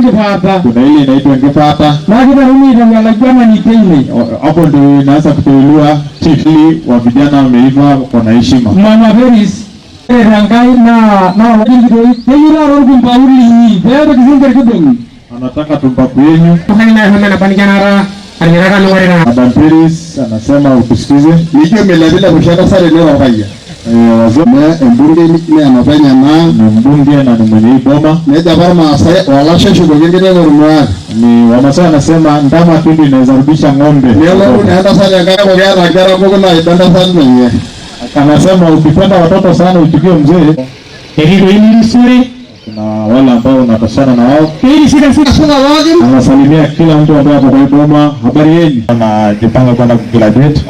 Kuna ile inaitwa ngepata. Na kita rumi ndio jama ni tini. Hapo ndio inaanza kutolewa chiefly wa vijana wameiva kwa heshima. Mama Veris rangai na wajingi ndio rumba uli. Ndio kizinga kidogo. Anataka tumpapu yenu. Tukana hana panikana Aniraka nuwarina. Madam Peris anasema ukusikize. Nikiwa melabila kushaka sare leo haya. Mbunge ni anafanya na mbunge na mwenye boma. Nenda barma walasha shughuli nyingine rumwa. Ni wamasai anasema ndama tundu inaweza rudisha ng'ombe. Leo unaenda sana kama kwa gara kwa na itanda sana yeye. Anasema ukipenda watoto sana uchukie mzee. Hili ni siri. Kuna wale ambao wanatashana na wao. Hili sida funga wazi. Anasalimia kila mtu ambaye hapo kwa boma. Habari yenu. Anajipanga kwenda graduate.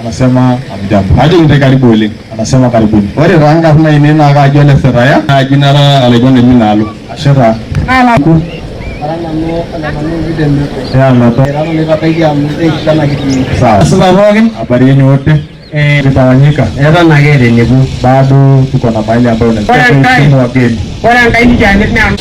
Anasema amjambo. Haje ndio karibu ile. Anasema karibuni. Wale ranga kuna inena akajole seraya. Ajinara alegone minalo. Ashara. Ala ku. Ya nato. Sawa wageni. Habari yenu wote. Tutawanyika. Era nagere niku bado tuko na mahali ambayo tunataka wageni. Wala ngai jani na.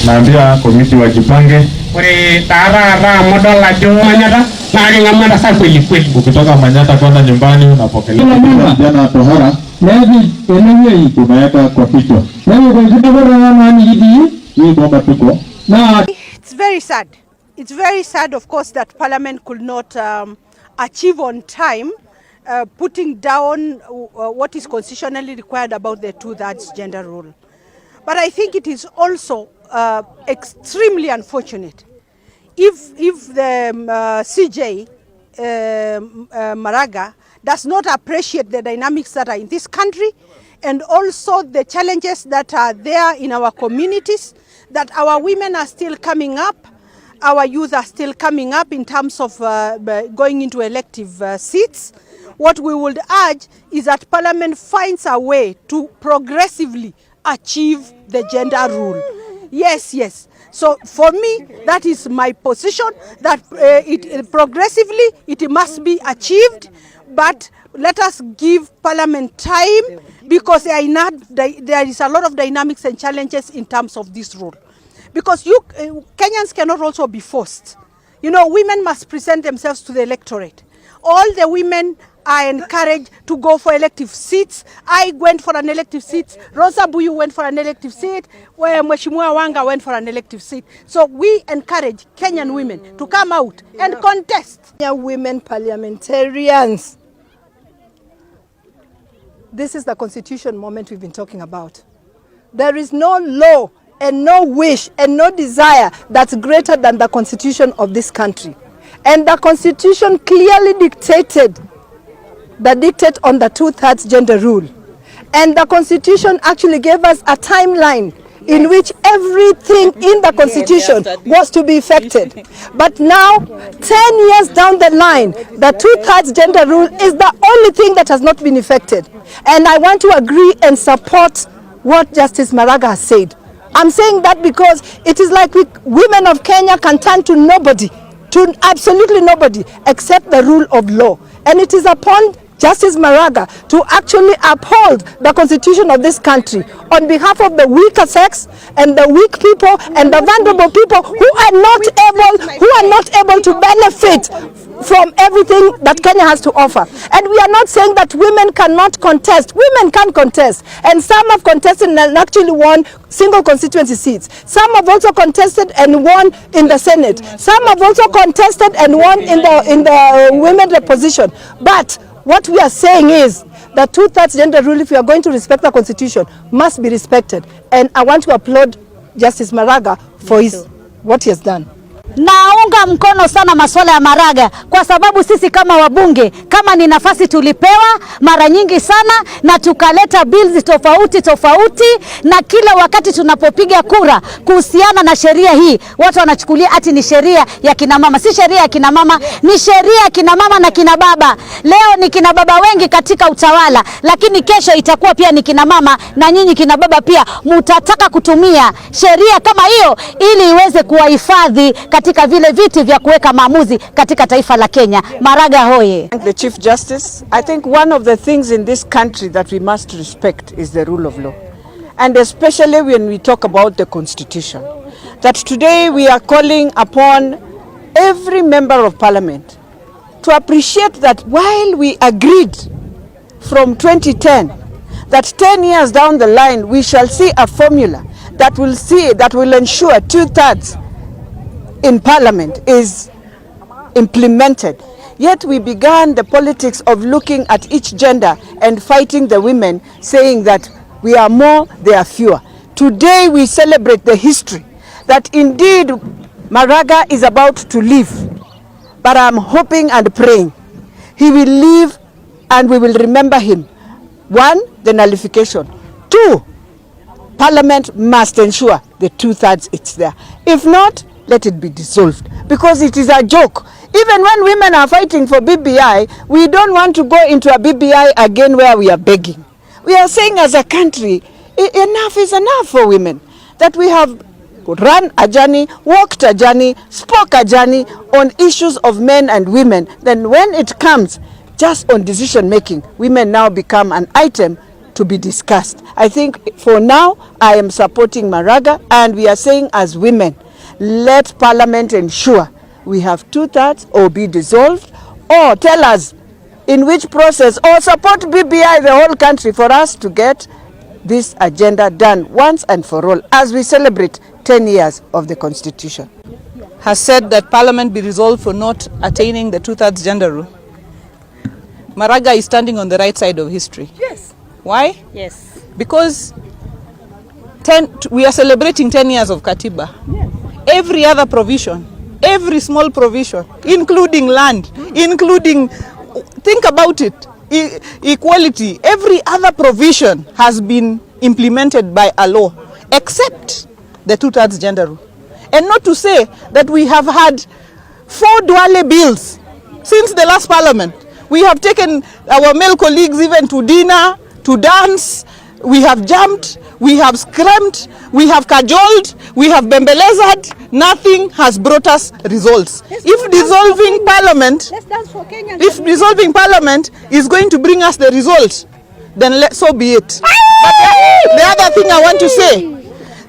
Naambia komiti wajipange. Ore tara model la jo manyata na ngamada sa kweli. Ukitoka Manyata kwenda nyumbani unapokelewa jana tohara. Nevi enyewe tunaweka kwa kichwa. Nevi kwa kidogo na hii bomba tuko. Na it's very sad. It's very sad of course that parliament could not achieve on time putting down what is constitutionally required about the 2/3 gender rule. But I think it is also extremely unfortunate if the CJ Maraga does not appreciate the dynamics that are in this country and also the challenges that are there in our communities, that our women are still coming up, our youth are still coming up in terms of going into elective seats. What we would urge is that Parliament finds a way to progressively achieve the gender rule. Yes. So for me, that is my position, that progressively it must be achieved, but let us give Parliament time because there is a lot of dynamics and challenges in terms of this rule. Because Kenyans cannot also be forced. You know, women must present themselves to the electorate. All the women are encouraged to go for elective seats. I went for an elective seat. Rosa Buyu went for an elective seat. Mheshimiwa Wanga went for an elective seat. So we encourage Kenyan women to come out and contest. Women parliamentarians. This is the constitution moment we've been talking about. There is no law and no wish and no desire that's greater than the constitution of this country. And the constitution clearly dictated the dictate on the 2/3 gender rule. And the constitution actually gave us a timeline in which everything in the constitution was to be effected. But now, 10 years down the line, the 2/3 gender rule is the only thing that has not been effected. And I want to agree and support what Justice Maraga has said. I'm saying that because it is like women of Kenya can turn to nobody, to absolutely nobody, except the rule of law. And it is upon Justice Maraga to actually uphold the constitution of this country on behalf of the weaker sex and the weak people and the vulnerable people who are not able to benefit from everything that Kenya has to offer. And we are not saying that women cannot contest. Women can contest, and some have contested and actually won single constituency seats. Some have also contested and won in the Senate. Some have also contested and won in the women position. But what we are saying is the 2/3 gender rule, if we are going to respect the constitution, must be respected. And I want to applaud Justice Maraga for what he has done. Naunga mkono sana masuala ya Maraga kwa sababu sisi kama wabunge, kama ni nafasi tulipewa mara nyingi sana na tukaleta bills tofauti, na kila wakati tunapopiga kura kuhusiana na sheria hii watu wanachukulia ati ni sheria ya kina mama. Si sheria ya kina mama, ni sheria ya kina mama na kina baba. Leo ni kina baba wengi katika utawala, lakini kesho itakuwa pia ni kina mama, na nyinyi kina baba pia mtataka kutumia sheria kama hiyo ili iweze kuwahifadhi katika vile viti vya kuweka maamuzi katika taifa la Kenya. Maraga hoye. The Chief Justice, I think one of the things in this country that we must respect is the rule of law. And especially when we talk about the constitution. that today we are calling upon every member of parliament to appreciate that while we agreed from 2010 that 10 years down the line we shall see a formula that will ensure 2/3 in parliament is implemented. Yet we began the politics of looking at each gender and fighting the women, saying that we are more, they are fewer. Today we celebrate the history that indeed Maraga is about to leave, but I'm hoping and praying he will leave and we will remember him. 1, the nullification. 2, Parliament must ensure the 2/3 it's there. If not, let it be dissolved, because it is a joke. Even when women are fighting for BBI, we don't want to go into a BBI again where we are begging. We are saying as a country, enough is enough for women. That we have run a journey, walked a journey, spoke a journey on issues of men and women. Then when it comes just on decision making, women now become an item to be discussed. I think for now, I am supporting Maraga, and we are saying as women, let Parliament ensure we have 2/3 or be dissolved, or tell us in which process, or support BBI the whole country for us to get this agenda done once and for all as we celebrate 10 years of the Constitution. Has said that Parliament be resolved for not attaining the 2/3 gender rule. Maraga is standing on the right side of history. Yes. Why? Yes. Because we are celebrating 10 years of Katiba. Yes. Every other provision, every small provision, including land, including, think about it, equality, every other provision has been implemented by a law, except the 2/3 gender rule. And not to say that we have had 4 Duale bills since the last Parliament. We have taken our male colleagues even to dinner, to dance. We have jumped, we have screamed, we have cajoled, we have bembelezed. Nothing has brought us results. If dissolving Parliament is going to bring us the result, then so be it. But the other thing I want to say,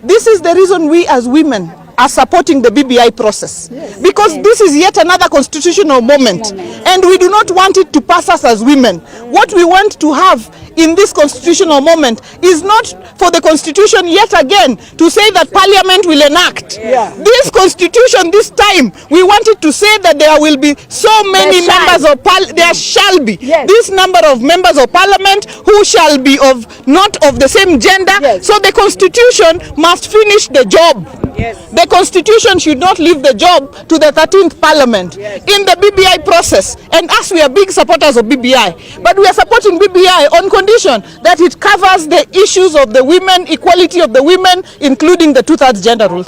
this is the reason we as women are supporting the BBI process. Yes. Because this is yet another constitutional moment, and we do not want it to pass us as women. What we want to have in this constitutional moment is not for the constitution yet again to say that Parliament will enact. Yeah. This constitution this time, we wanted to say that there will be so many members of Parliament, there shall be this number of members of Parliament who shall be not of the same gender. Yes. So the constitution must finish the job. Yes. The constitution should not leave the job to the 13th Parliament. Yes. In the BBI process. And us, we are big supporters of BBI. But we are supporting BBI on condition that it covers the issues of the women, equality of the women, including the 2/3 gender rule.